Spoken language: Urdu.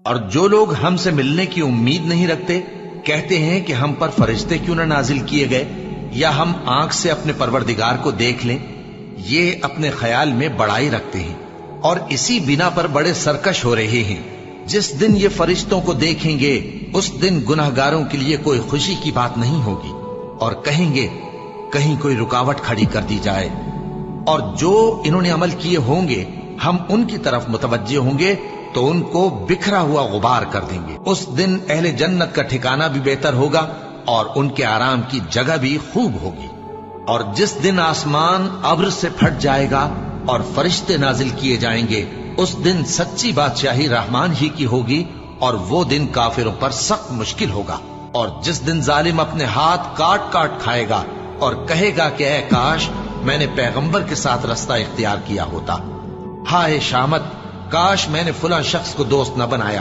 اور جو لوگ ہم سے ملنے کی امید نہیں رکھتے کہتے ہیں کہ ہم پر فرشتے کیوں نہ نازل کیے گئے یا ہم آنکھ سے اپنے پروردگار کو دیکھ لیں. یہ اپنے خیال میں بڑائی رکھتے ہیں اور اسی بنا پر بڑے سرکش ہو رہے ہیں. جس دن یہ فرشتوں کو دیکھیں گے اس دن گناہگاروں کے لیے کوئی خوشی کی بات نہیں ہوگی اور کہیں گے کہیں کوئی رکاوٹ کھڑی کر دی جائے. اور جو انہوں نے عمل کیے ہوں گے ہم ان کی طرف متوجہ ہوں گے تو ان کو بکھرا ہوا غبار کر دیں گے. اس دن اہل جنت کا ٹھکانہ بھی بہتر ہوگا اور ان کے آرام کی جگہ بھی خوب ہوگی. اور جس دن آسمان ابر سے پھٹ جائے گا اور فرشتے نازل کیے جائیں گے اس دن سچی بادشاہی رحمان ہی کی ہوگی اور وہ دن کافروں پر سخت مشکل ہوگا. اور جس دن ظالم اپنے ہاتھ کاٹ کاٹ کھائے گا اور کہے گا کہ اے کاش میں نے پیغمبر کے ساتھ رستہ اختیار کیا ہوتا. ہائے شامت، کاش میں نے فلاں شخص کو دوست نہ بنایا